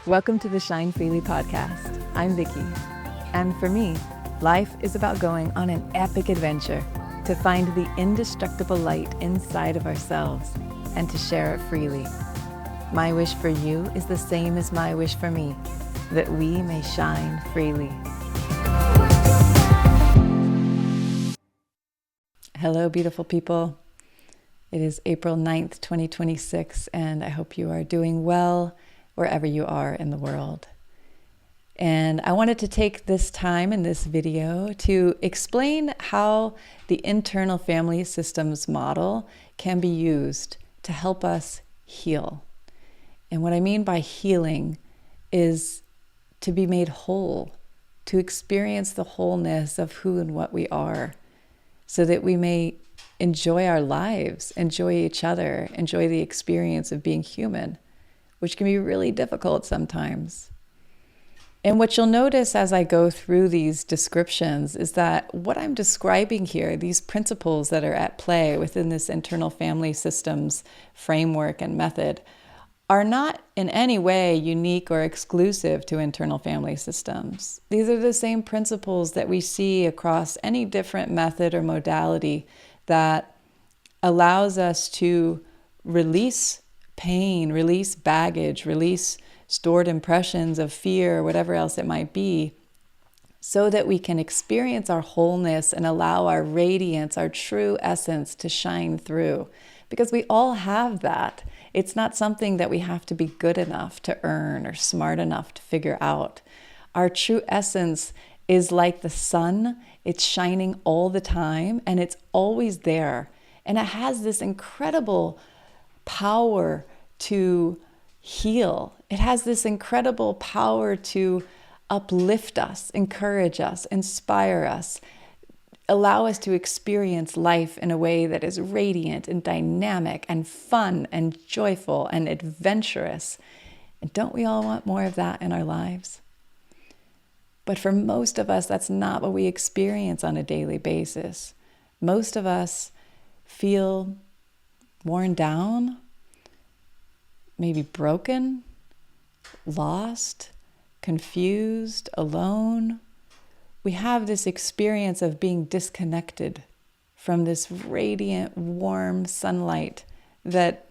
Welcome to the Shine Freely podcast. I'm Vicky, and for me, life is about going on an epic adventure to find the indestructible light inside of ourselves and to share it freely. My wish for you is the same as my wish for me, that we may shine freely. Hello, beautiful people. It is April 9th, 2026, and I hope you are doing well wherever you are in the world. And I wanted to take this time in this video to explain how the internal family systems model can be used to help us heal. And what I mean by healing is to be made whole, to experience the wholeness of who and what we are, so that we may enjoy our lives, enjoy each other, enjoy the experience of being human, which can be really difficult sometimes. And what you'll notice as I go through these descriptions is that what I'm describing here, these principles that are at play within this internal family systems framework and method, are not in any way unique or exclusive to internal family systems. These are the same principles that we see across any different method or modality that allows us to release pain, release baggage, release stored impressions of fear, whatever else it might be, so that we can experience our wholeness and allow our radiance, our true essence to shine through. Because we all have that. It's not something that we have to be good enough to earn or smart enough to figure out. Our true essence is like the sun. It's shining all the time and it's always there. And it has this incredible power to heal. It has this incredible power to uplift us, encourage us, inspire us, allow us to experience life in a way that is radiant and dynamic and fun and joyful and adventurous. And don't we all want more of that in our lives? But for most of us, that's not what we experience on a daily basis. Most of us feel worn down, maybe broken, lost, confused, alone. We have this experience of being disconnected from this radiant, warm sunlight that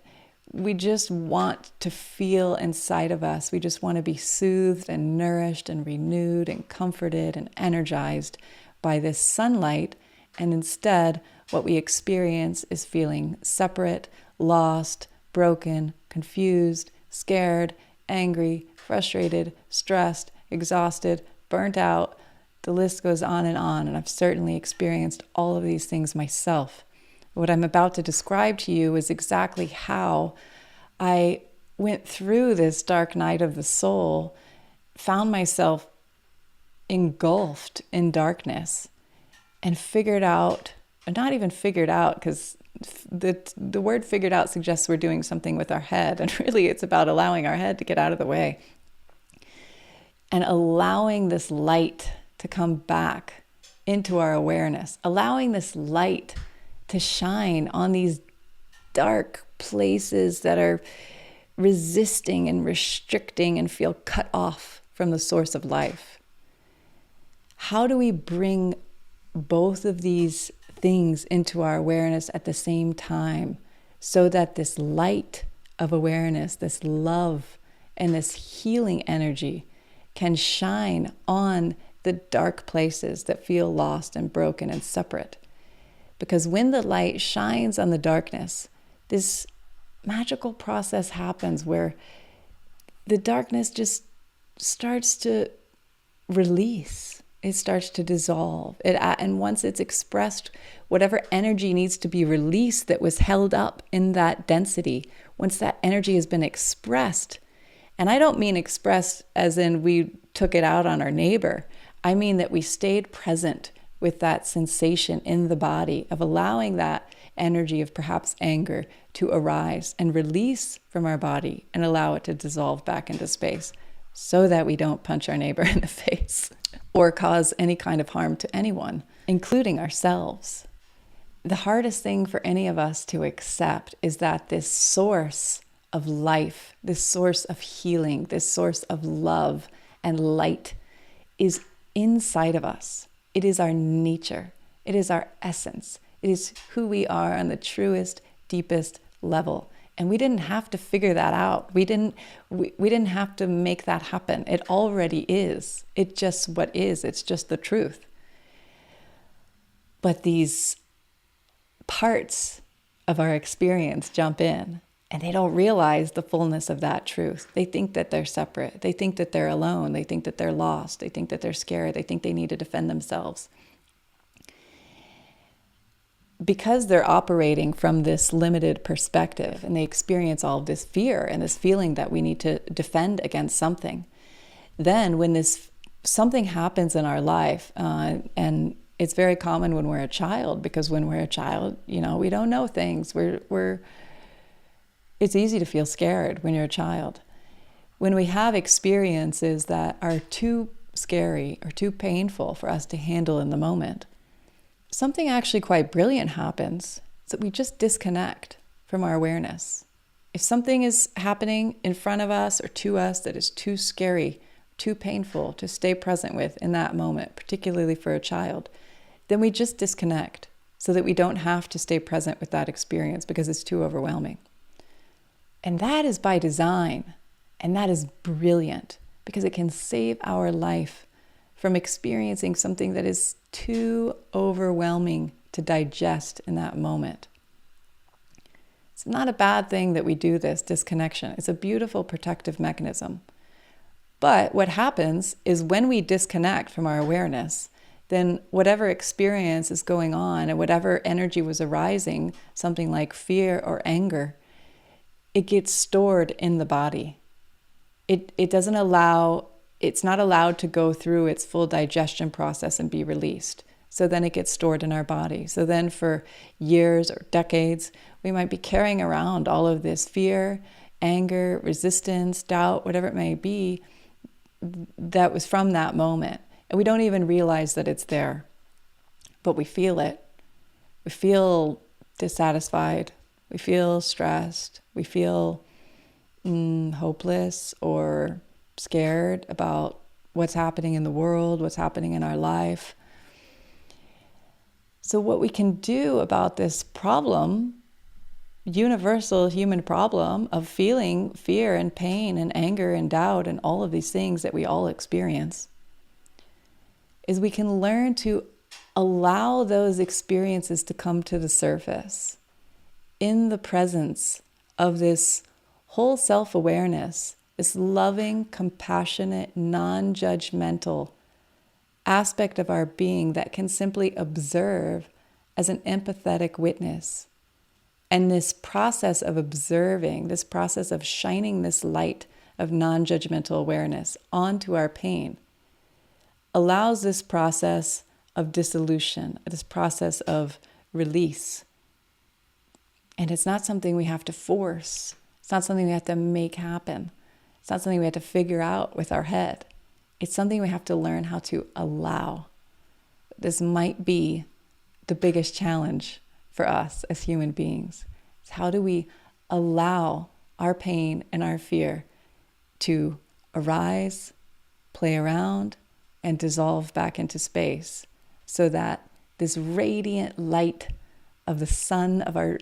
we just want to feel inside of us. We just want to be soothed and nourished and renewed and comforted and energized by this sunlight. And instead, what we experience is feeling separate, lost, broken, confused, scared, angry, frustrated, stressed, exhausted, burnt out. The list goes on, and I've certainly experienced all of these things myself. What I'm about to describe to you is exactly how I went through this dark night of the soul, found myself engulfed in darkness, and figured out, not even figured out, because the word figured out suggests we're doing something with our head, and really it's about allowing our head to get out of the way and allowing this light to come back into our awareness, allowing this light to shine on these dark places that are resisting and restricting and feel cut off from the source of life. How do we bring both of these things into our awareness at the same time so that this light of awareness, this love, and this healing energy can shine on the dark places that feel lost and broken and separate? Because when the light shines on the darkness, this magical process happens where the darkness just starts to release. It starts to dissolve. And once it's expressed, whatever energy needs to be released that was held up in that density, once that energy has been expressed, and I don't mean expressed as in we took it out on our neighbor. I mean that we stayed present with that sensation in the body of allowing that energy of perhaps anger to arise and release from our body and allow it to dissolve back into space so that we don't punch our neighbor in the face or cause any kind of harm to anyone, including ourselves. The hardest thing for any of us to accept is that this source of life, this source of healing, this source of love and light is inside of us. It is our nature. It is our essence. It is who we are on the truest, deepest level. And we didn't have to figure that out. We didn't have to make that happen. It already is. It's just what is. It's just the truth. But these parts of our experience jump in, and they don't realize the fullness of that truth. They think that they're separate. They think that they're alone. They think that they're lost. They think that they're scared. They think they need to defend themselves. Because they're operating from this limited perspective, and they experience all of this fear and this feeling that we need to defend against something, then when something happens in our life, and it's very common when we're a child, because when we're a child, we don't know things. It's easy to feel scared when you're a child. When we have experiences that are too scary or too painful for us to handle in the moment, something actually quite brilliant happens. It's that we just disconnect from our awareness. If something is happening in front of us or to us that is too scary, too painful to stay present with in that moment, particularly for a child, then we just disconnect so that we don't have to stay present with that experience because it's too overwhelming. And that is by design, and that is brilliant because it can save our life from experiencing something that is too overwhelming to digest in that moment. It's not a bad thing that we do this disconnection. It's a beautiful protective mechanism. But what happens is when we disconnect from our awareness, then whatever experience is going on and whatever energy was arising, something like fear or anger, it gets stored in the body. It's not allowed to go through its full digestion process and be released. So then it gets stored in our body. So then for years or decades, we might be carrying around all of this fear, anger, resistance, doubt, whatever it may be, that was from that moment. And we don't even realize that it's there. But we feel it. We feel dissatisfied. We feel stressed. We feel hopeless or scared about what's happening in the world, what's happening in our life. So what we can do about this problem, universal human problem of feeling fear and pain and anger and doubt and all of these things that we all experience, is we can learn to allow those experiences to come to the surface in the presence of this whole self-awareness, this loving, compassionate, non-judgmental aspect of our being that can simply observe as an empathetic witness. And this process of observing, this process of shining this light of non-judgmental awareness onto our pain, allows this process of dissolution, this process of release. And it's not something we have to force. It's not something we have to make happen. It's not something we have to figure out with our head. It's something we have to learn how to allow. This might be the biggest challenge for us as human beings. It's how do we allow our pain and our fear to arise, play around, and dissolve back into space so that this radiant light of the sun of our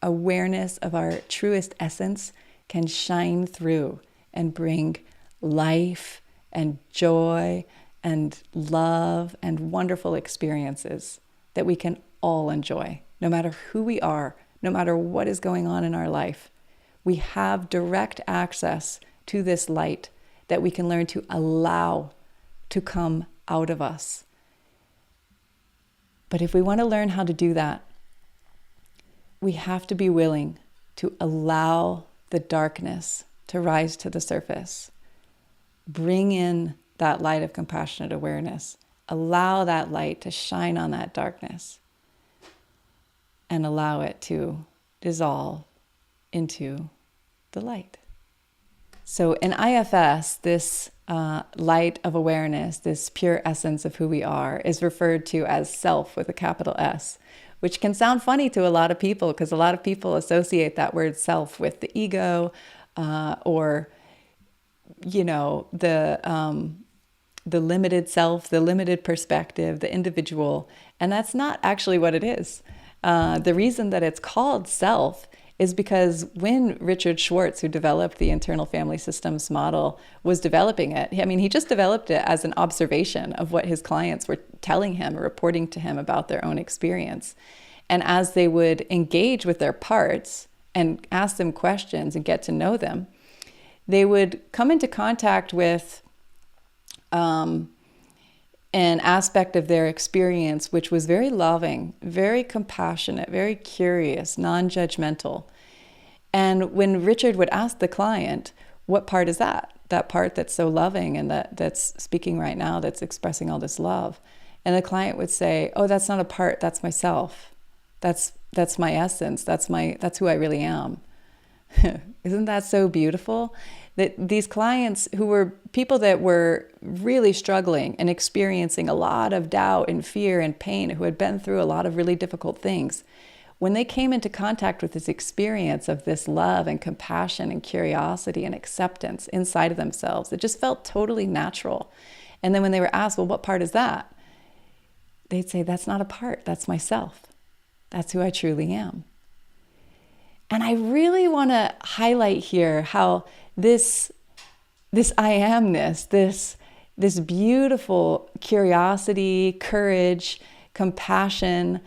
awareness of our truest essence can shine through and bring life and joy and love and wonderful experiences that we can all enjoy, no matter who we are, no matter what is going on in our life. We have direct access to this light that we can learn to allow to come out of us. But if we want to learn how to do that, we have to be willing to allow the darkness to rise to the surface. Bring in that light of compassionate awareness. Allow that light to shine on that darkness and allow it to dissolve into the light. So in IFS, this light of awareness, this pure essence of who we are, is referred to as self with a capital S, which can sound funny to a lot of people because a lot of people associate that word self with the ego, or, the limited self, the limited perspective, the individual. And that's not actually what it is. The reason that it's called self is because when Richard Schwartz, who developed the internal family systems model, was developing it, he just developed it as an observation of what his clients were telling him or reporting to him about their own experience. And as they would engage with their parts and ask them questions and get to know them, they would come into contact with an aspect of their experience which was very loving, very compassionate, very curious, non-judgmental. And when Richard would ask the client, what part is that? That part that's so loving and that's speaking right now, that's expressing all this love. And the client would say, oh, that's not a part, that's myself. That's my essence. That's who I really am. Isn't that so beautiful? That these clients who were people that were really struggling and experiencing a lot of doubt and fear and pain, who had been through a lot of really difficult things, when they came into contact with this experience of this love and compassion and curiosity and acceptance inside of themselves, it just felt totally natural. And then when they were asked, well, what part is that? They'd say, that's not a part, that's myself. That's who I truly am. And I really want to highlight here how this I amness, this beautiful curiosity, courage, compassion,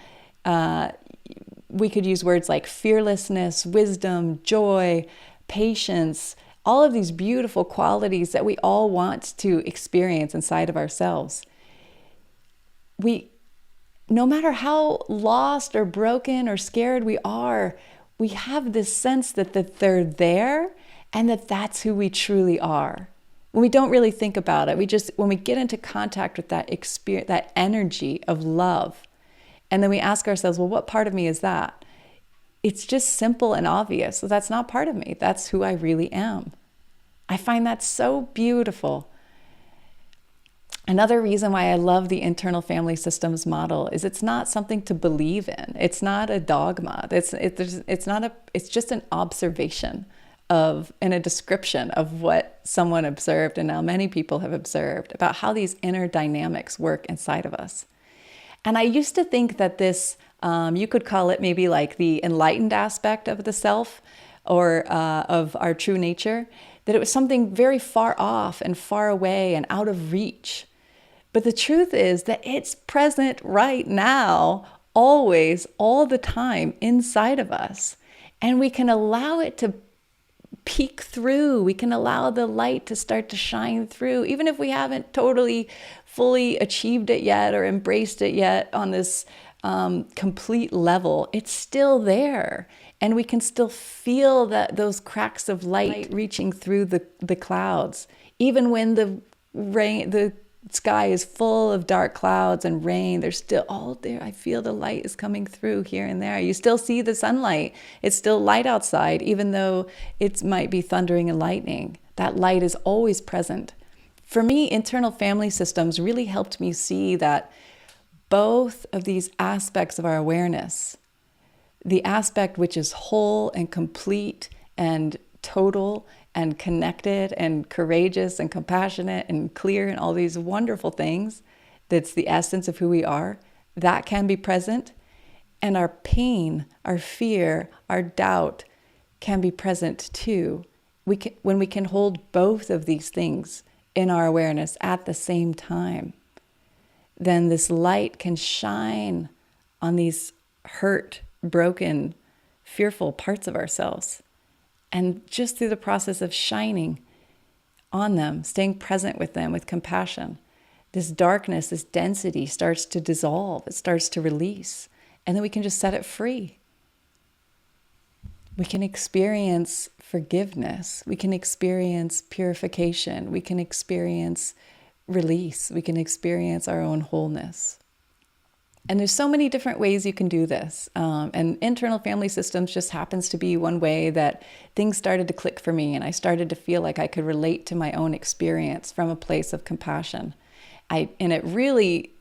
we could use words like fearlessness, wisdom, joy, patience, all of these beautiful qualities that we all want to experience inside of ourselves. No matter how lost or broken or scared we are, we have this sense that they're there and that's who we truly are. When we don't really think about it, when we get into contact with that experience, that energy of love, and then we ask ourselves, well, what part of me is that? It's just simple and obvious. So that's not part of me. That's who I really am. I find that so beautiful. Another reason why I love the internal family systems model is it's not something to believe in. It's not a dogma. It's just an observation and a description of what someone observed, and now many people have observed, about how these inner dynamics work inside of us. And I used to think that this, you could call it maybe like the enlightened aspect of the self, or of our true nature, that it was something very far off and far away and out of reach. But the truth is that it's present right now, always, all the time inside of us. And we can allow it to peek through. We can allow the light to start to shine through, even if we haven't totally, fully achieved it yet or embraced it yet on this complete level. It's still there. And we can still feel those cracks of light reaching through the clouds. Even when the sky is full of dark clouds and rain, there's still all there. I feel the light is coming through here and there. You still see the sunlight. It's still light outside, even though it might be thundering and lightning. That light is always present. For me, internal family systems really helped me see that both of these aspects of our awareness, the aspect which is whole and complete and total and connected and courageous and compassionate and clear and all these wonderful things, that's the essence of who we are, that can be present. And our pain, our fear, our doubt can be present too. When we can hold both of these things in our awareness at the same time, then this light can shine on these hurt, broken, fearful parts of ourselves. And just through the process of shining on them, staying present with them with compassion, this darkness, this density starts to dissolve. It starts to release. And then we can just set it free. We can experience forgiveness. We can experience purification. We can experience release. We can experience our own wholeness. And there's so many different ways you can do this. And internal family systems just happens to be one way that things started to click for me. And I started to feel like I could relate to my own experience from a place of compassion. And it really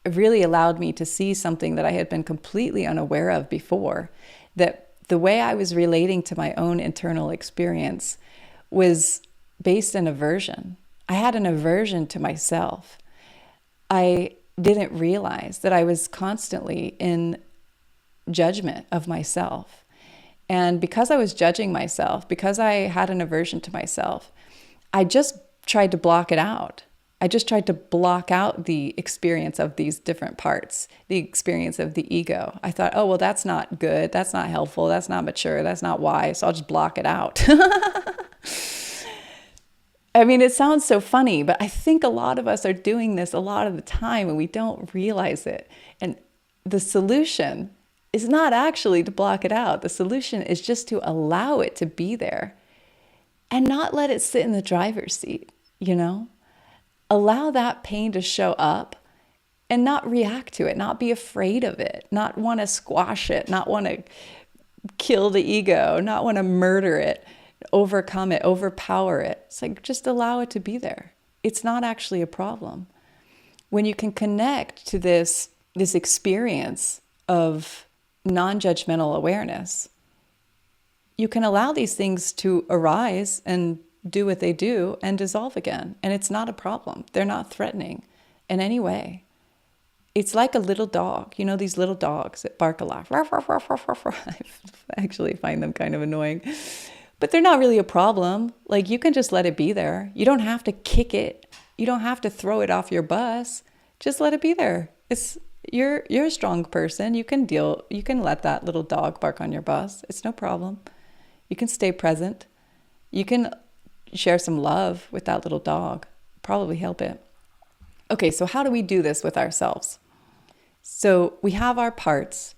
really allowed me to see something that I had been completely unaware of before, that the way I was relating to my own internal experience was based in aversion. I had an aversion to myself. I didn't realize that I was constantly in judgment of myself. And because I was judging myself, because I had an aversion to myself, I just tried to block it out. I just tried to block out the experience of these different parts, the experience of the ego. I thought, oh, well, that's not good. That's not helpful. That's not mature. That's not wise. So I'll just block it out. I mean, it sounds so funny, but I think a lot of us are doing this a lot of the time and we don't realize it. And the solution is not actually to block it out. The solution is just to allow it to be there and not let it sit in the driver's seat, you know? Allow that pain to show up and not react to it, not be afraid of it, not want to squash it, not want to kill the ego, not want to murder it, overcome it, overpower it. It's like, just allow it to be there. It's not actually a problem. When you can connect to this experience of non-judgmental awareness, you can allow these things to arise and do what they do and dissolve again. And it's not a problem. They're not threatening in any way. It's like a little dog. You know, these little dogs that bark a lot. I actually find them kind of annoying. But they're not really a problem. Like, you can just let it be there. You don't have to kick it. You don't have to throw it off your bus. Just let it be there. You're a strong person. You can let that little dog bark on your bus. It's no problem. You can stay present. You can share some love with that little dog. Probably help it. Okay, so how do we do this with ourselves? So we have our parts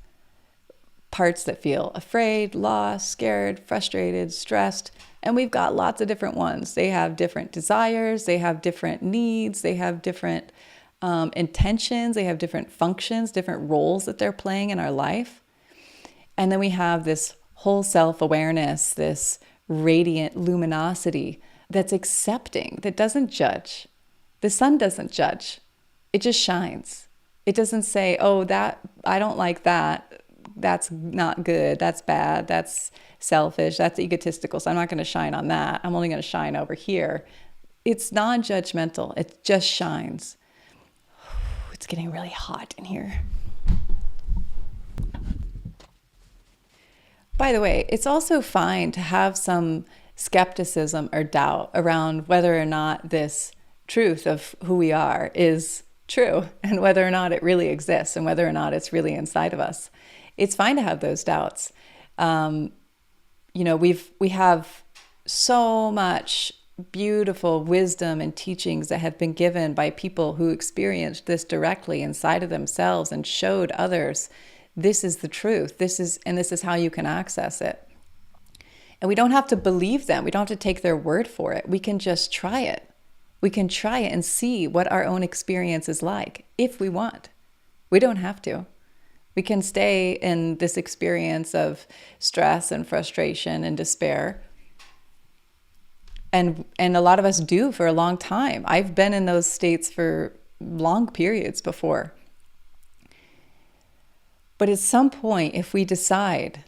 that feel afraid, lost, scared, frustrated, stressed, and we've got lots of different ones. They have different desires, they have different needs, they have different intentions, they have different functions, different roles that they're playing in our life. And then we have this whole self-awareness, this radiant luminosity that's accepting, that doesn't judge. The sun doesn't judge. It just shines. It doesn't say, oh, that I don't like that. That's not good. That's bad. That's selfish. That's egotistical. So I'm not going to shine on that. I'm only going to shine over here. It's non-judgmental. It just shines. It's getting really hot in here. By the way, it's also fine to have some skepticism or doubt around whether or not this truth of who we are is true and whether or not it really exists and whether or not it's really inside of us. It's fine to have those doubts. We have so much beautiful wisdom and teachings that have been given by people who experienced this directly inside of themselves and showed others this is the truth. This is how you can access it. And we don't have to believe them. We don't have to take their word for it. We can just try it. We can try it and see what our own experience is like if we want. We don't have to. We can stay in this experience of stress and frustration and despair. And a lot of us do for a long time. I've been in those states for long periods before. But at some point, if we decide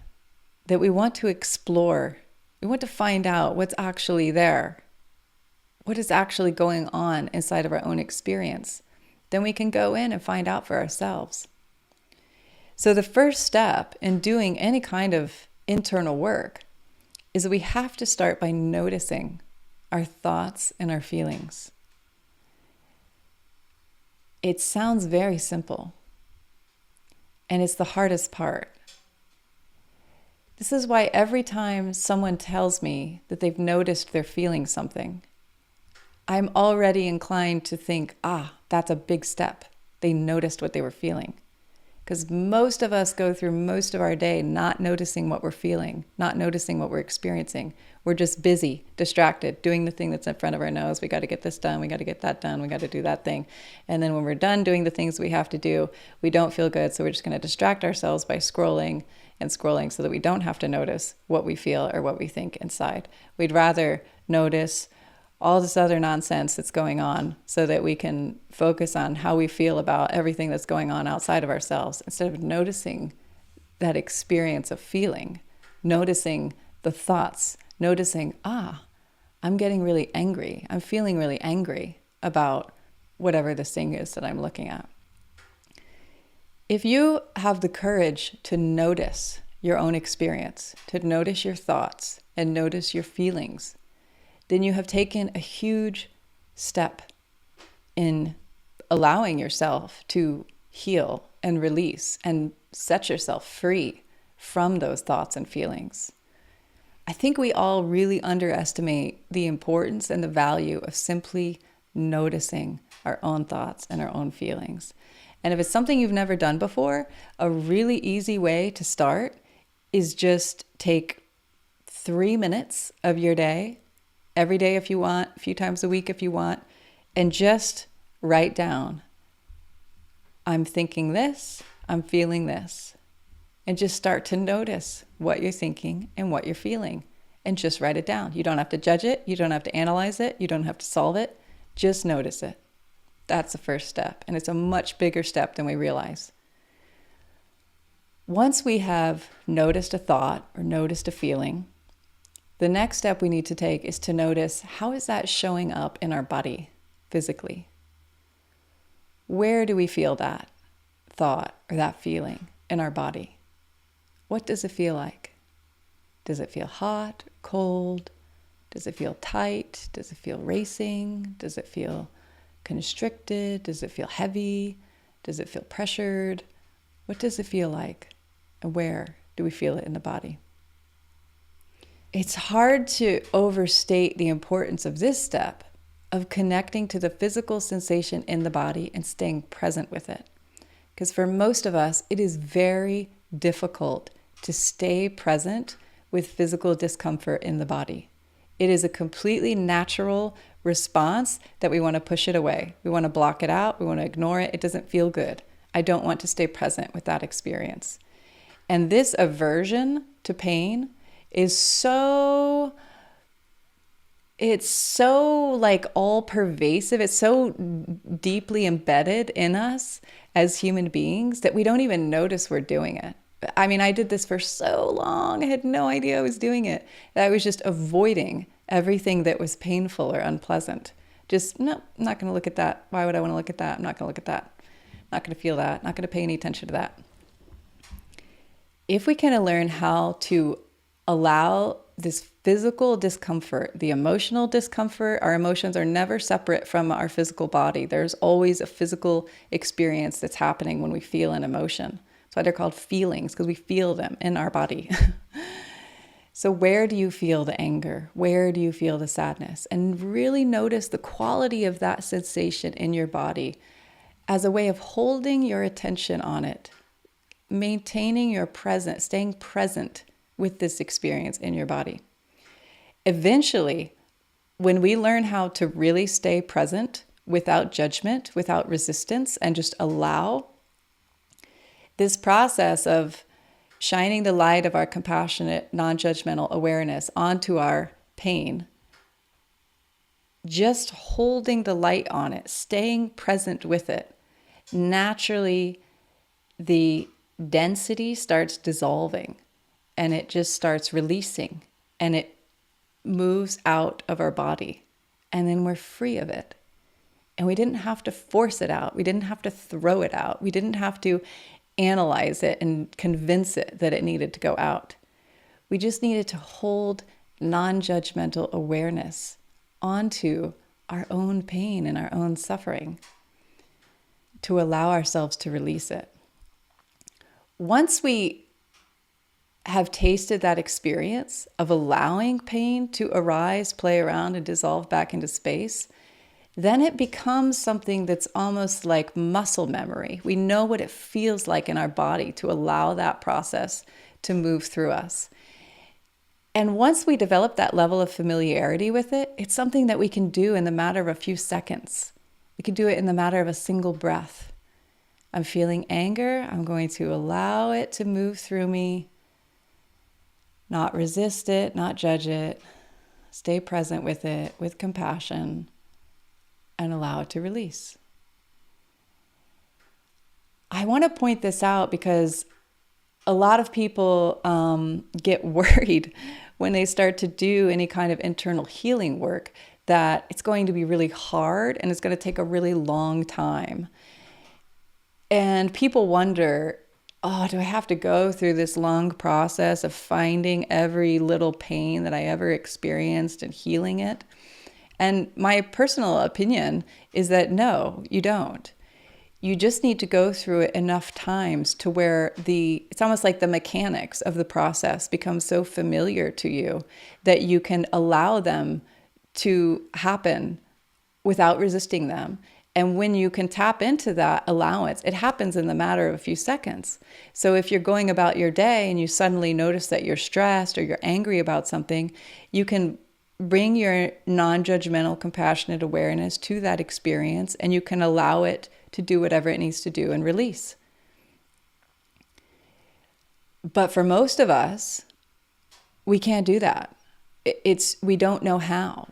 that we want to explore, we want to find out what's actually there, what is actually going on inside of our own experience, then we can go in and find out for ourselves. So the first step in doing any kind of internal work is that we have to start by noticing our thoughts and our feelings. It sounds very simple. And it's the hardest part. This is why every time someone tells me that they've noticed they're feeling something, I'm already inclined to think, that's a big step. They noticed what they were feeling. Because most of us go through most of our day not noticing what we're feeling, not noticing what we're experiencing. We're just busy, distracted, doing the thing that's in front of our nose. We got to get this done. We got to get that done. We got to do that thing. And then when we're done doing the things we have to do, we don't feel good. So we're just going to distract ourselves by scrolling so that we don't have to notice what we feel or what we think inside. We'd rather notice all this other nonsense that's going on so that we can focus on how we feel about everything that's going on outside of ourselves instead of noticing that experience of feeling, noticing the thoughts, noticing, I'm getting really angry. I'm feeling really angry about whatever this thing is that I'm looking at. If you have the courage to notice your own experience, to notice your thoughts and notice your feelings, then you have taken a huge step in allowing yourself to heal and release and set yourself free from those thoughts and feelings. I think we all really underestimate the importance and the value of simply noticing our own thoughts and our own feelings. And if it's something you've never done before, a really easy way to start is just take 3 minutes of your day, every day if you want, a few times a week if you want, and just write down, I'm thinking this, I'm feeling this. And just start to notice what you're thinking and what you're feeling. And just write it down. You don't have to judge it. You don't have to analyze it. You don't have to solve it. Just notice it. That's the first step. And it's a much bigger step than we realize. Once we have noticed a thought or noticed a feeling, the next step we need to take is to notice, how is that showing up in our body physically? Where do we feel that thought or that feeling in our body? What does it feel like? Does it feel hot, cold? Does it feel tight? Does it feel racing? Does it feel constricted? Does it feel heavy? Does it feel pressured? What does it feel like? And where do we feel it in the body? It's hard to overstate the importance of this step of connecting to the physical sensation in the body and staying present with it. Because for most of us, it is very difficult to stay present with physical discomfort in the body. It is a completely natural response that we want to push it away. We want to block it out. We want to ignore it. It doesn't feel good. I don't want to stay present with that experience. And this aversion to pain is so like all pervasive. It's so deeply embedded in us as human beings that we don't even notice we're doing it. I mean, I did this for so long. I had no idea I was doing it. I was just avoiding everything that was painful or unpleasant. Just, no, I'm not going to look at that. Why would I want to look at that? I'm not going to look at that. I'm not going to feel that. I'm not going to pay any attention to that. If we can learn how to allow this physical discomfort, the emotional discomfort, our emotions are never separate from our physical body. There's always a physical experience that's happening when we feel an emotion. That's why they're called feelings, because we feel them in our body. So where do you feel the anger? Where do you feel the sadness? And really notice the quality of that sensation in your body as a way of holding your attention on it, maintaining your presence, staying present with this experience in your body. Eventually, when we learn how to really stay present without judgment, without resistance, and just allow, this process of shining the light of our compassionate, non-judgmental awareness onto our pain, just holding the light on it, staying present with it, naturally the density starts dissolving and it just starts releasing and it moves out of our body, and then we're free of it. And we didn't have to force it out. We didn't have to throw it out. We didn't have to analyze it and convince it that it needed to go out. We just needed to hold non-judgmental awareness onto our own pain and our own suffering to allow ourselves to release it. Once we have tasted that experience of allowing pain to arise, play around, and dissolve back into space, then it becomes something that's almost like muscle memory. We know what it feels like in our body to allow that process to move through us. And once we develop that level of familiarity with it, it's something that we can do in the matter of a few seconds. We can do it in the matter of a single breath. I'm feeling anger. I'm going to allow it to move through me, not resist it, not judge it. Stay present with it with compassion and allow it to release. I want to point this out because a lot of people get worried when they start to do any kind of internal healing work that it's going to be really hard and it's going to take a really long time. And people wonder, oh, do I have to go through this long process of finding every little pain that I ever experienced and healing it? And my personal opinion is that no, you don't. You just need to go through it enough times to where it's almost like the mechanics of the process become so familiar to you that you can allow them to happen without resisting them. And when you can tap into that allowance, it happens in the matter of a few seconds. So if you're going about your day and you suddenly notice that you're stressed or you're angry about something, you can bring your non-judgmental, compassionate awareness to that experience, and you can allow it to do whatever it needs to do and release. But for most of us, we can't do that. We don't know how.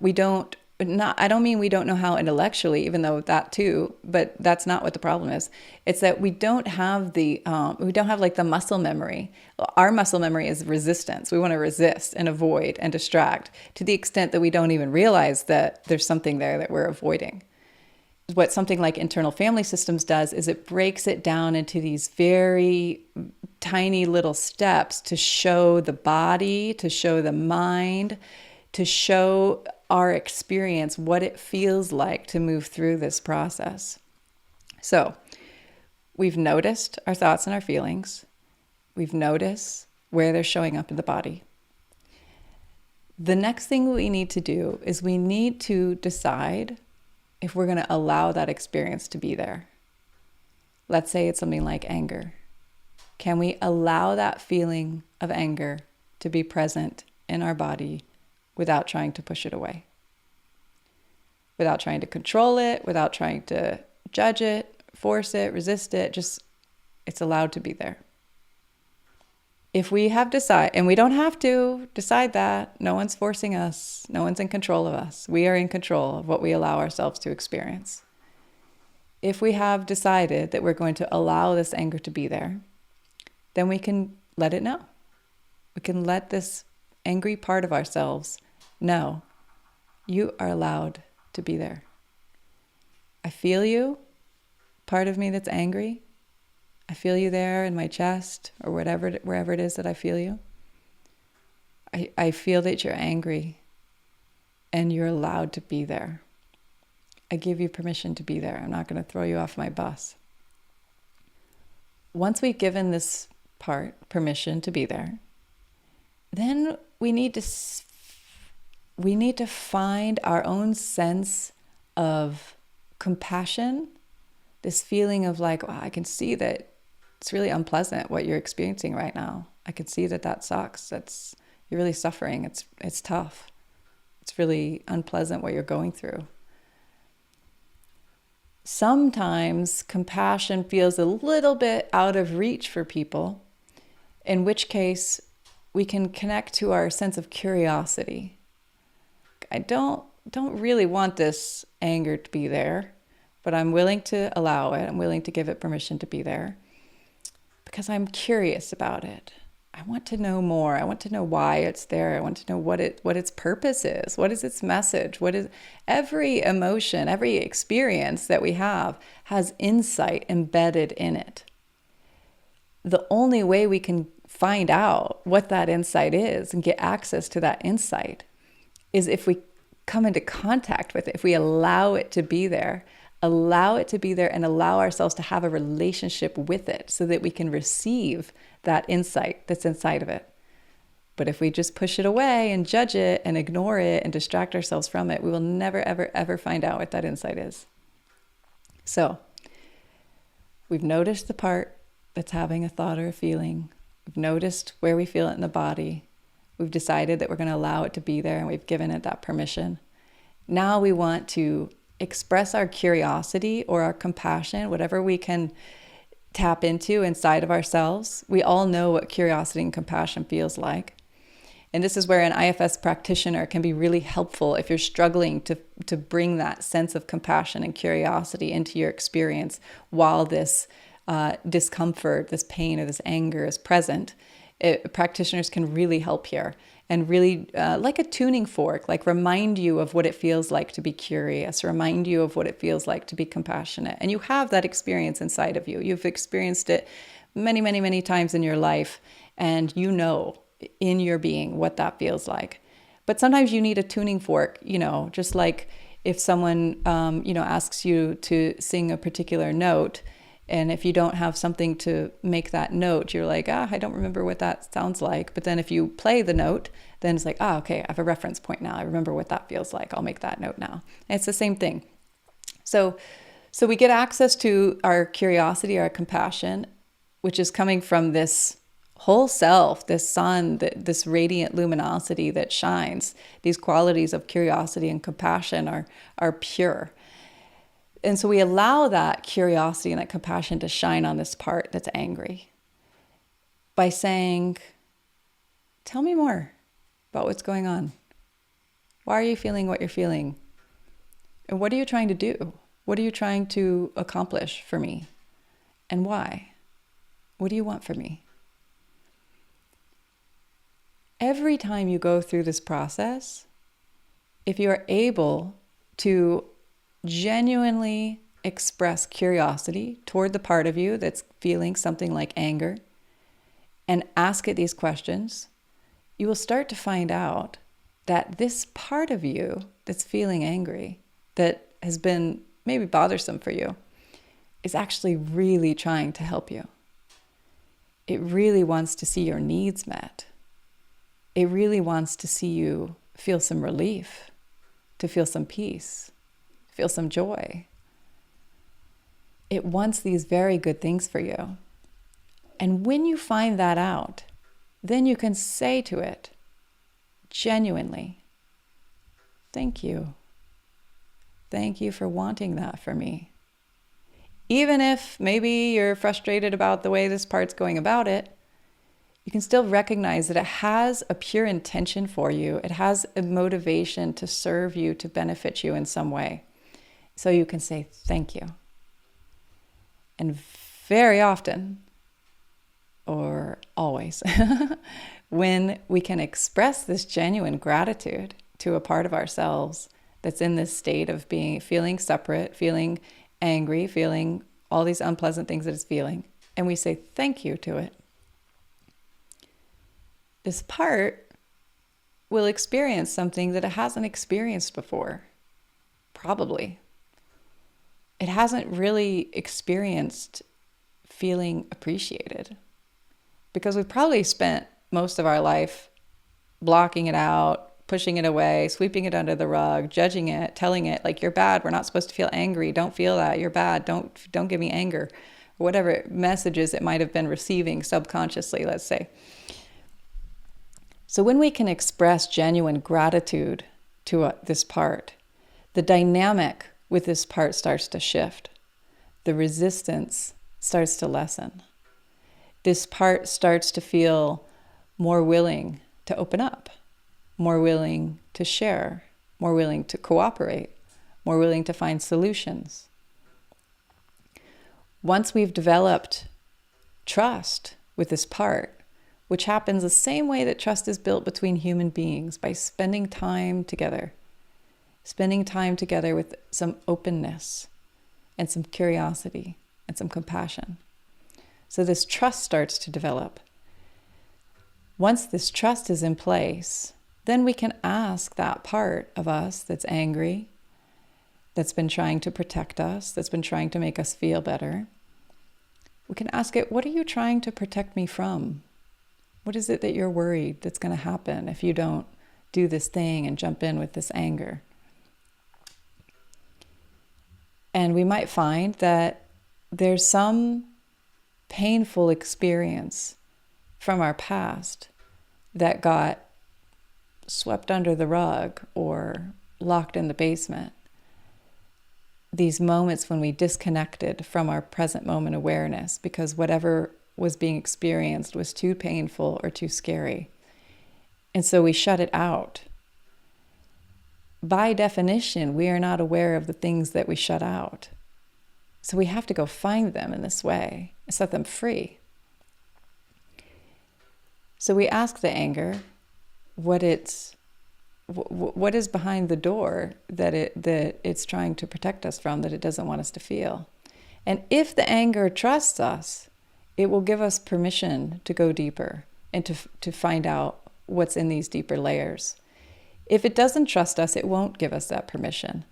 I don't mean we don't know how intellectually, even though that too, but that's not what the problem is. It's that we don't have like the muscle memory. Our muscle memory is resistance. We want to resist and avoid and distract to the extent that we don't even realize that there's something there that we're avoiding. What something like internal family systems does is it breaks it down into these very tiny little steps to show the body, to show the mind, to show our experience what it feels like to move through this process. So we've noticed our thoughts and our feelings. We've noticed where they're showing up in the body. The next thing we need to do is we need to decide if we're going to allow that experience to be there. Let's say it's something like anger. Can we allow that feeling of anger to be present in our body without trying to push it away? Without trying to control it, without trying to judge it, force it, resist it, just it's allowed to be there. If we have decided, and we don't have to decide that, no one's forcing us, no one's in control of us. We are in control of what we allow ourselves to experience. If we have decided that we're going to allow this anger to be there, then we can let it know. We can let this angry part of ourselves know, you are allowed to be there. I feel you, part of me that's angry. I feel you there in my chest or wherever it is that I feel you. I feel that you're angry and you're allowed to be there. I give you permission to be there. I'm not going to throw you off my bus. Once we've given this part permission to be there, then we need to find our own sense of compassion, this feeling of like, wow, I can see that it's really unpleasant what you're experiencing right now. I can see that sucks. You're really suffering. It's tough. It's really unpleasant what you're going through. Sometimes compassion feels a little bit out of reach for people, in which case we can connect to our sense of curiosity. I don't really want this anger to be there, but I'm willing to allow it. I'm willing to give it permission to be there because I'm curious about it. I want to know more. I want to know why it's there. I want to know what its purpose is. What is its message? What is every emotion, every experience that we have has insight embedded in it. The only way we can find out what that insight is and get access to that insight is if we come into contact with it, if we allow it to be there and allow ourselves to have a relationship with it so that we can receive that insight that's inside of it. But if we just push it away and judge it and ignore it and distract ourselves from it, we will never, ever, ever find out what that insight is. So we've noticed the part that's having a thought or a feeling. We've noticed where we feel it in the body. We've decided that we're going to allow it to be there and we've given it that permission. Now we want to express our curiosity or our compassion, whatever we can tap into inside of ourselves. We all know what curiosity and compassion feels like. And this is where an IFS practitioner can be really helpful if you're struggling to bring that sense of compassion and curiosity into your experience while this discomfort, this pain, or this anger is present. Practitioners can really help here and really, like a tuning fork, like remind you of what it feels like to be curious, remind you of what it feels like to be compassionate. And you have that experience inside of you. You've experienced it many, many, many times in your life, and you know in your being what that feels like. But sometimes you need a tuning fork, just like if someone, asks you to sing a particular note, and if you don't have something to make that note, you're like, I don't remember what that sounds like. But then if you play the note, then it's like, okay, I have a reference point now. I remember what that feels like. I'll make that note now. And it's the same thing. So we get access to our curiosity, our compassion, which is coming from this whole self, this sun, this radiant luminosity that shines. These qualities of curiosity and compassion are pure. And so we allow that curiosity and that compassion to shine on this part that's angry by saying, tell me more about what's going on. Why are you feeling what you're feeling? And what are you trying to do? What are you trying to accomplish for me? And why? What do you want from me? Every time you go through this process, if you are able to genuinely express curiosity toward the part of you that's feeling something like anger and ask it these questions, you will start to find out that this part of you that's feeling angry, that has been maybe bothersome for you, is actually really trying to help you. It really wants to see your needs met. It really wants to see you feel some relief, to feel some peace, feel some joy. It wants these very good things for you. And when you find that out, then you can say to it, genuinely, thank you. Thank you for wanting that for me. Even if maybe you're frustrated about the way this part's going about it, you can still recognize that it has a pure intention for you. It has a motivation to serve you, to benefit you in some way. So you can say thank you. And very often, or always, when we can express this genuine gratitude to a part of ourselves that's in this state of feeling separate, feeling angry, feeling all these unpleasant things that it's feeling, and we say thank you to it, this part will experience something that it hasn't experienced before, probably. It hasn't really experienced feeling appreciated because we've probably spent most of our life blocking it out, pushing it away, sweeping it under the rug, judging it, telling it like, you're bad, we're not supposed to feel angry, don't feel that, you're bad, don't give me anger, or whatever messages it might have been receiving subconsciously, let's say. So when we can express genuine gratitude to this part, the dynamic with this part starts to shift. The resistance starts to lessen. This part starts to feel more willing to open up, more willing to share, more willing to cooperate, more willing to find solutions. Once we've developed trust with this part, which happens the same way that trust is built between human beings, by spending time together with some openness and some curiosity and some compassion. So this trust starts to develop. Once this trust is in place, then we can ask that part of us that's angry, that's been trying to protect us, that's been trying to make us feel better. We can ask it, what are you trying to protect me from? What is it that you're worried that's going to happen if you don't do this thing and jump in with this anger? And we might find that there's some painful experience from our past that got swept under the rug or locked in the basement. These moments when we disconnected from our present moment awareness because whatever was being experienced was too painful or too scary. And so we shut it out. By definition, we are not aware of the things that we shut out. So we have to go find them in this way and set them free. So we ask the anger what is behind the door that it's trying to protect us from, that it doesn't want us to feel. And if the anger trusts us, it will give us permission to go deeper and to find out what's in these deeper layers. If it doesn't trust us, it won't give us that permission.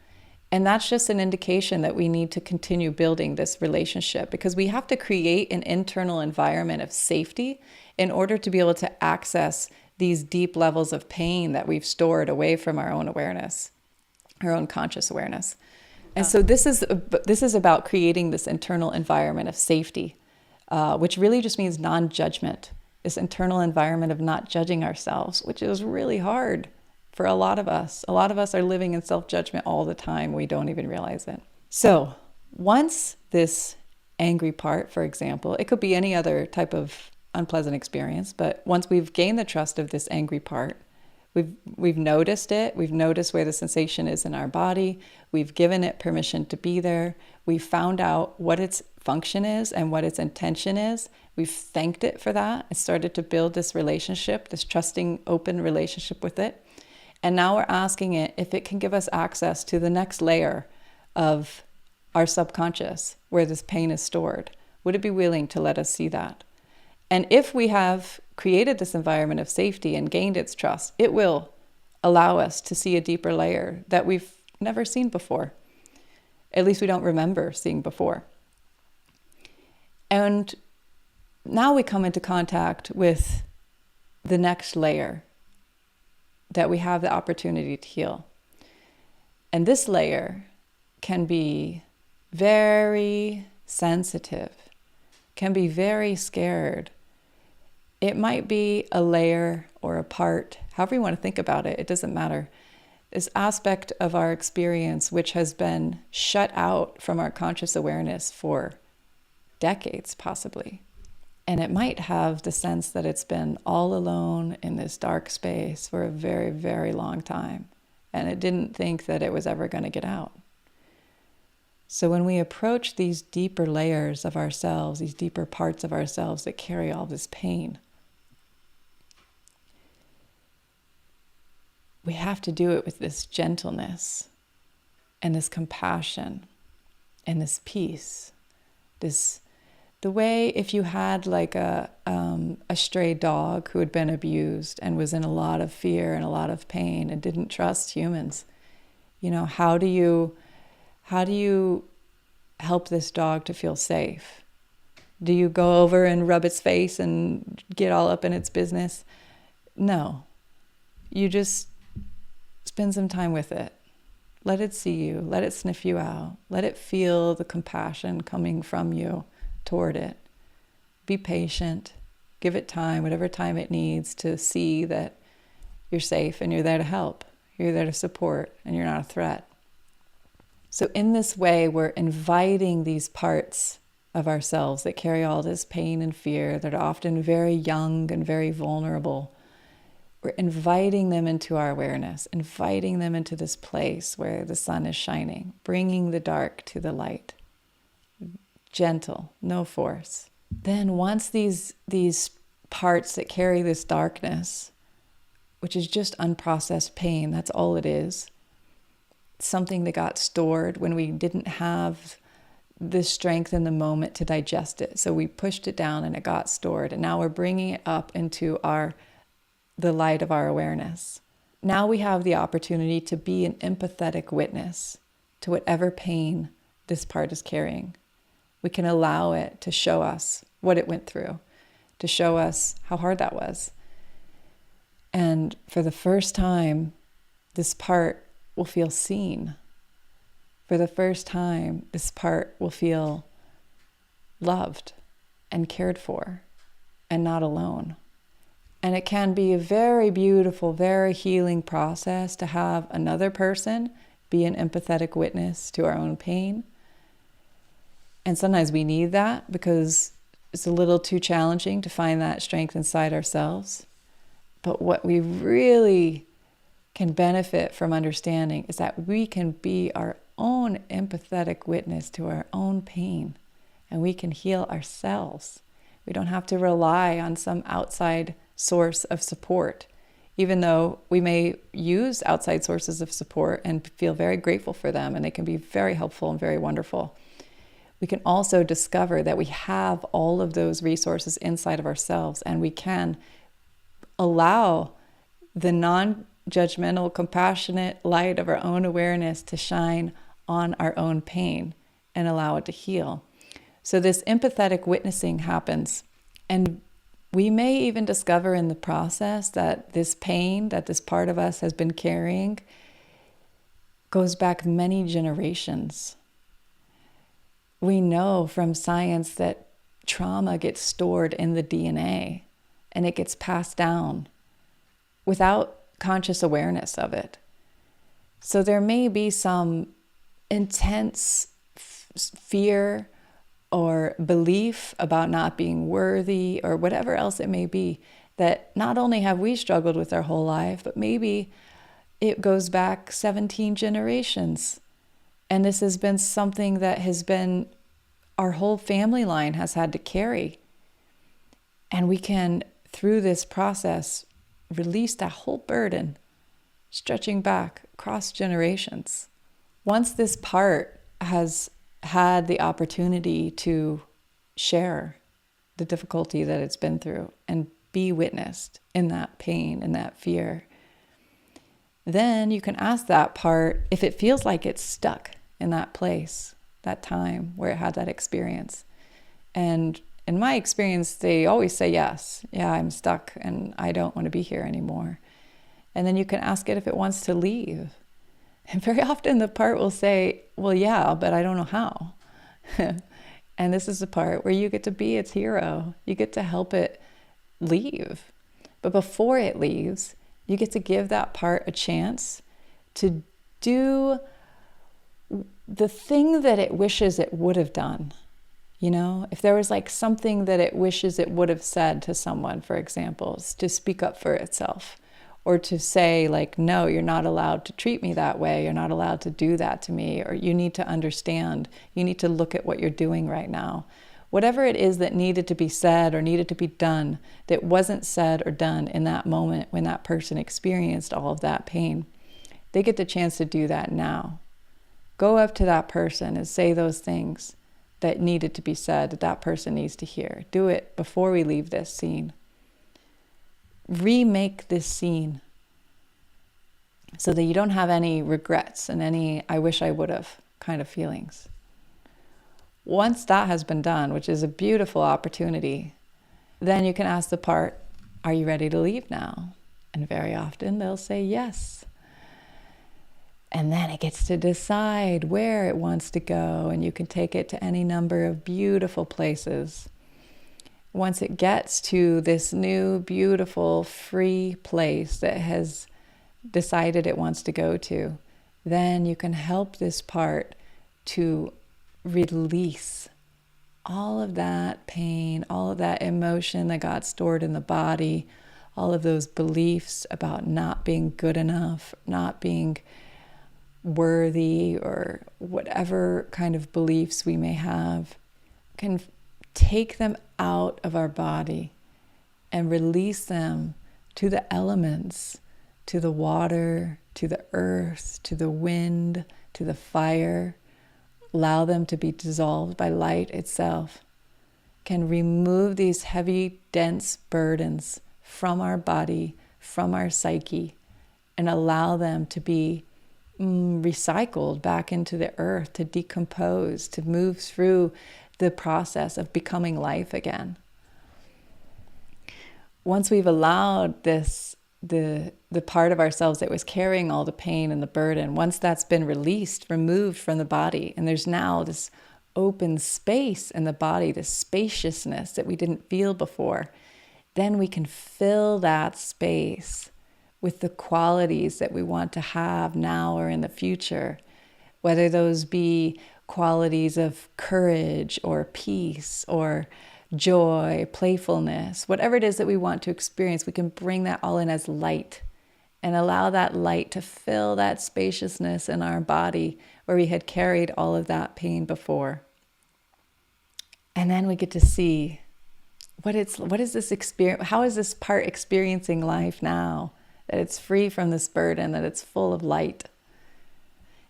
And that's just an indication that we need to continue building this relationship, because we have to create an internal environment of safety in order to be able to access these deep levels of pain that we've stored away from our own awareness, our own conscious awareness. And so this is about creating this internal environment of safety, which really just means non-judgment, this internal environment of not judging ourselves, which is really hard for a lot of us. A lot of us are living in self-judgment all the time. We don't even realize it. So once this angry part, for example, it could be any other type of unpleasant experience, but once we've gained the trust of this angry part, we've noticed it, we've noticed where the sensation is in our body, we've given it permission to be there, we've found out what its function is and what its intention is, we've thanked it for that and started to build this relationship, this trusting, open relationship with it. And now we're asking it if it can give us access to the next layer of our subconscious where this pain is stored. Would it be willing to let us see that? And if we have created this environment of safety and gained its trust, it will allow us to see a deeper layer that we've never seen before. At least we don't remember seeing before. And now we come into contact with the next layer that we have the opportunity to heal. And this layer can be very sensitive, can be very scared. It might be a layer or a part, however you want to think about it, it doesn't matter. This aspect of our experience which has been shut out from our conscious awareness for decades, possibly. And it might have the sense that it's been all alone in this dark space for a very, very long time. And it didn't think that it was ever going to get out. So when we approach these deeper layers of ourselves, these deeper parts of ourselves that carry all this pain, we have to do it with this gentleness and this compassion and this peace, the way if you had like a stray dog who had been abused and was in a lot of fear and a lot of pain and didn't trust humans, how do you help this dog to feel safe? Do you go over and rub its face and get all up in its business? No. You just spend some time with it. Let it see you. Let it sniff you out. Let it feel the compassion coming from you toward it. Be patient. Give it time, whatever time it needs, to see that you're safe and you're there to help. You're there to support and you're not a threat. So in this way, we're inviting these parts of ourselves that carry all this pain and fear, that are often very young and very vulnerable. We're inviting them into our awareness, inviting them into this place where the sun is shining, bringing the dark to the light. Gentle, no force. Then once these parts that carry this darkness, which is just unprocessed pain, that's all it is, something that got stored when we didn't have the strength in the moment to digest it. So we pushed it down and it got stored. And now we're bringing it up into the light of our awareness. Now we have the opportunity to be an empathetic witness to whatever pain this part is carrying. We can allow it to show us what it went through, to show us how hard that was. And for the first time, this part will feel seen. For the first time, this part will feel loved and cared for and not alone. And it can be a very beautiful, very healing process to have another person be an empathetic witness to our own pain. And sometimes we need that because it's a little too challenging to find that strength inside ourselves. But what we really can benefit from understanding is that we can be our own empathetic witness to our own pain, and we can heal ourselves. We don't have to rely on some outside source of support, even though we may use outside sources of support and feel very grateful for them, and they can be very helpful and very wonderful. We can also discover that we have all of those resources inside of ourselves, and we can allow the non-judgmental, compassionate light of our own awareness to shine on our own pain and allow it to heal. So this empathetic witnessing happens, and we may even discover in the process that this pain that this part of us has been carrying goes back many generations. We know from science that trauma gets stored in the DNA and it gets passed down without conscious awareness of it. So there may be some intense fear or belief about not being worthy or whatever else it may be, that not only have we struggled with our whole life, but maybe it goes back 17 generations. And this has been something that has been our whole family line has had to carry. And we can, through this process, release that whole burden, stretching back across generations. Once this part has had the opportunity to share the difficulty that it's been through and be witnessed in that pain and that fear, then you can ask that part if it feels like it's stuck in that place, that time where it had that experience. And in my experience, they always say yes. Yeah, I'm stuck and I don't want to be here anymore. And then you can ask it if it wants to leave. And very often the part will say, well, yeah, but I don't know how. And this is the part where you get to be its hero. You get to help it leave. But before it leaves, you get to give that part a chance to do the thing that it wishes it would have done. You know, if there was like something that it wishes it would have said to someone, for example, to speak up for itself, or to say like, no, you're not allowed to treat me that way. You're not allowed to do that to me. Or you need to understand. You need to look at what you're doing right now. Whatever it is that needed to be said or needed to be done that wasn't said or done in that moment when that person experienced all of that pain, they get the chance to do that now. Go up to that person and say those things that needed to be said, that that person needs to hear. Do it before we leave this scene. Remake this scene so that you don't have any regrets and any I wish I would have kind of feelings. Once that has been done, which is a beautiful opportunity, then you can ask the part, are you ready to leave now? And very often they'll say yes. And then it gets to decide where it wants to go, and you can take it to any number of beautiful places. Once it gets to this new, beautiful, free place that has decided it wants to go to, then you can help this part to release all of that pain, all of that emotion that got stored in the body, all of those beliefs about not being good enough, not being worthy, or whatever kind of beliefs we may have, can take them out of our body and release them to the elements, to the water, to the earth, to the wind, to the fire. Allow them to be dissolved by light itself. Can remove these heavy, dense burdens from our body, from our psyche, and allow them to be recycled back into the earth, to decompose, to move through the process of becoming life again. Once we've allowed this, the part of ourselves that was carrying all the pain and the burden, once that's been released, removed from the body, and there's now this open space in the body, this spaciousness that we didn't feel before, then we can fill that space with the qualities that we want to have now or in the future, whether those be qualities of courage or peace or joy, playfulness, whatever it is that we want to experience, we can bring that all in as light and allow that light to fill that spaciousness in our body where we had carried all of that pain before. And then we get to see what is this experience, how is this part experiencing life now, that it's free from this burden, that it's full of light.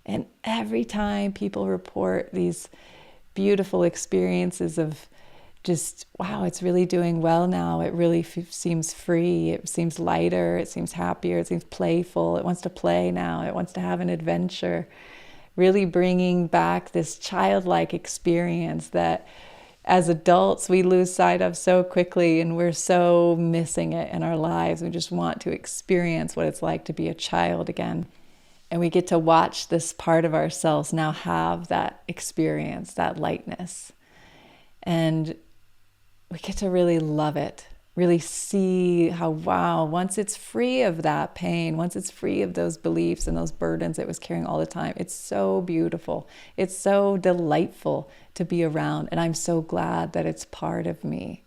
And every time people report these beautiful experiences of just, wow, it's really doing well now. It really seems free. It seems lighter. It seems happier. It seems playful. It wants to play now. It wants to have an adventure. Really bringing back this childlike experience that as adults we lose sight of so quickly, and we're so missing it in our lives. We just want to experience what it's like to be a child again. And we get to watch this part of ourselves now have that experience, that lightness. And we get to really love it, really see how, wow, once it's free of that pain, once it's free of those beliefs and those burdens it was carrying all the time, it's so beautiful. It's so delightful to be around. And I'm so glad that it's part of me.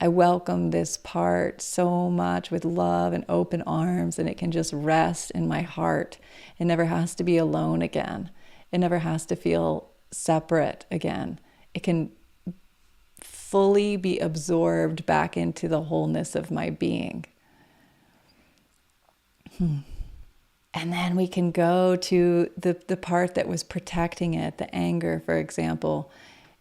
I welcome this part so much with love and open arms, and it can just rest in my heart. It never has to be alone again. It never has to feel separate again. It can fully be absorbed back into the wholeness of my being. And then we can go to the part that was protecting it, the anger, for example,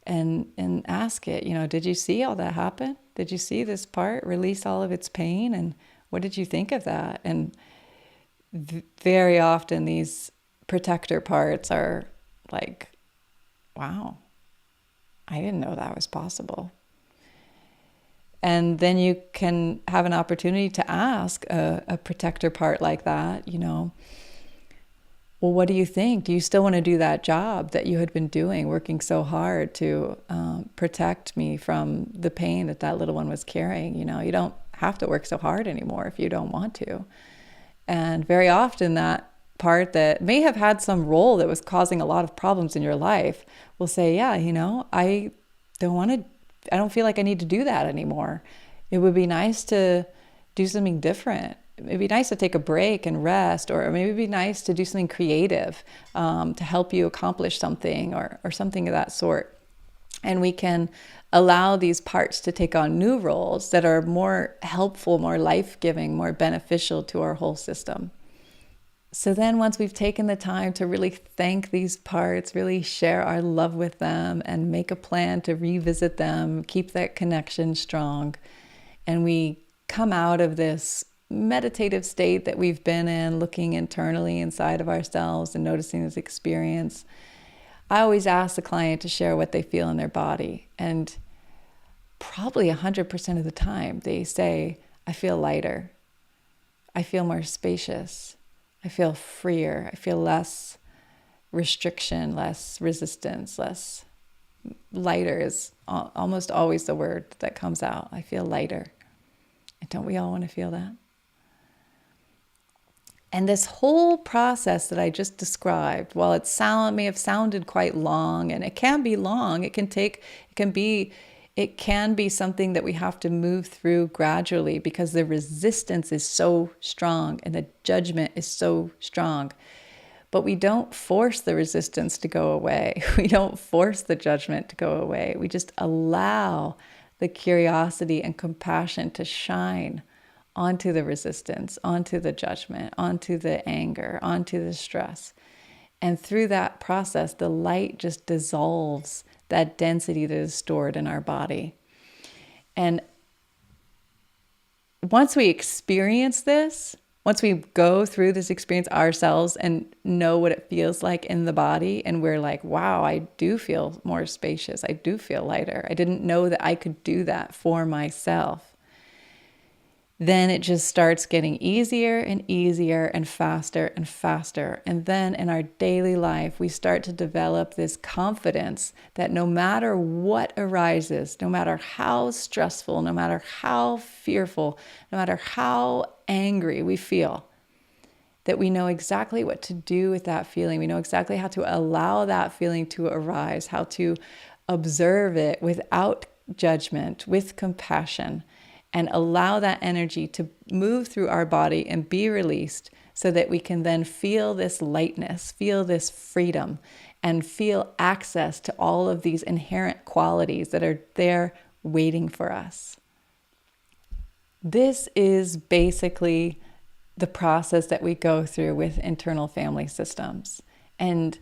and ask it, did you see all that happen? Did you see this part release all of its pain? And what did you think of that? And very often these protector parts are like, wow, I didn't know that was possible. And then you can have an opportunity to ask a protector part like that, well, what do you think? Do you still want to do that job that you had been doing, working so hard to protect me from the pain that little one was carrying? You don't have to work so hard anymore if you don't want to. And very often that part that may have had some role that was causing a lot of problems in your life will say, yeah, I don't feel like I need to do that anymore. It would be nice to do something different. It'd be nice to take a break and rest, or maybe it'd be nice to do something creative to help you accomplish something or something of that sort. And we can allow these parts to take on new roles that are more helpful, more life-giving, more beneficial to our whole system. So then once we've taken the time to really thank these parts, really share our love with them and make a plan to revisit them, keep that connection strong, and we come out of this meditative state that we've been in, looking internally inside of ourselves and noticing this experience, I always ask the client to share what they feel in their body. And probably 100% of the time they say, I feel lighter. I feel more spacious. I feel freer. I feel less restriction, less resistance, less lighter is almost always the word that comes out. I feel lighter. And don't we all want to feel that? And this whole process that I just described, while it may have sounded quite long, and it can be long, it can be something that we have to move through gradually because the resistance is so strong and the judgment is so strong. But we don't force the resistance to go away. We don't force the judgment to go away. We just allow the curiosity and compassion to shine onto the resistance, onto the judgment, onto the anger, onto the stress. And through that process, the light just dissolves that density that is stored in our body. And once we experience this, once we go through this experience ourselves and know what it feels like in the body, and we're like, wow, I do feel more spacious. I do feel lighter. I didn't know that I could do that for myself. Then it just starts getting easier and easier and faster and faster. And then in our daily life, we start to develop this confidence that no matter what arises, no matter how stressful, no matter how fearful, no matter how angry we feel, that we know exactly what to do with that feeling. We know exactly how to allow that feeling to arise, how to observe it without judgment, with compassion, and allow that energy to move through our body and be released so that we can then feel this lightness, feel this freedom, and feel access to all of these inherent qualities that are there waiting for us. This is basically the process that we go through with internal family systems. And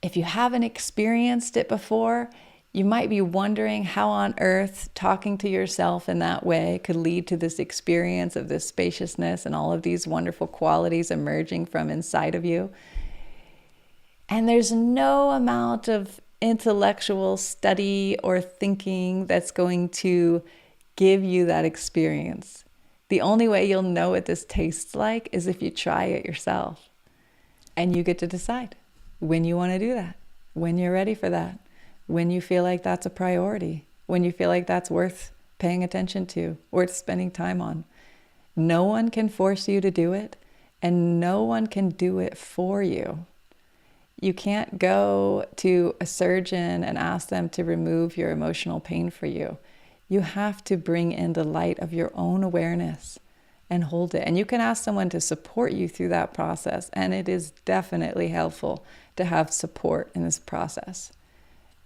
if you haven't experienced it before, you might be wondering how on earth talking to yourself in that way could lead to this experience of this spaciousness and all of these wonderful qualities emerging from inside of you. And there's no amount of intellectual study or thinking that's going to give you that experience. The only way you'll know what this tastes like is if you try it yourself. And you get to decide when you want to do that, when you're ready for that, when you feel like that's a priority, when you feel like that's worth paying attention to, worth spending time on. No one can force you to do it, and no one can do it for you. You can't go to a surgeon and ask them to remove your emotional pain for you. You have to bring in the light of your own awareness and hold it. And you can ask someone to support you through that process. And it is definitely helpful to have support in this process.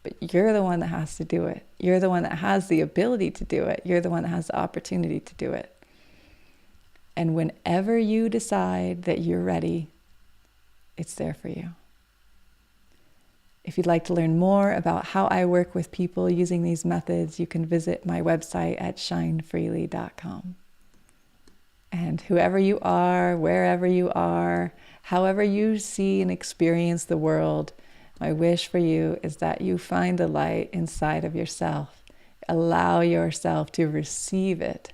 But you're the one that has to do it. You're the one that has the ability to do it. You're the one that has the opportunity to do it. And whenever you decide that you're ready, it's there for you. If you'd like to learn more about how I work with people using these methods, you can visit my website at shinefreely.com. And whoever you are, wherever you are, however you see and experience the world, my wish for you is that you find the light inside of yourself. Allow yourself to receive it.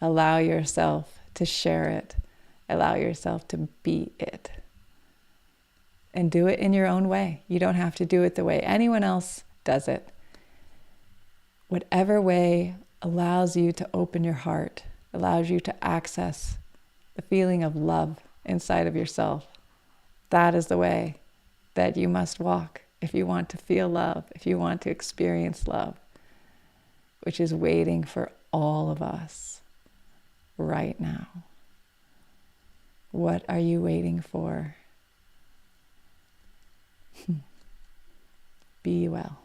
Allow yourself to share it. Allow yourself to be it. And do it in your own way. You don't have to do it the way anyone else does it. Whatever way allows you to open your heart, allows you to access the feeling of love inside of yourself. That is the way that you must walk if you want to feel love, if you want to experience love, which is waiting for all of us right now. What are you waiting for? Be well.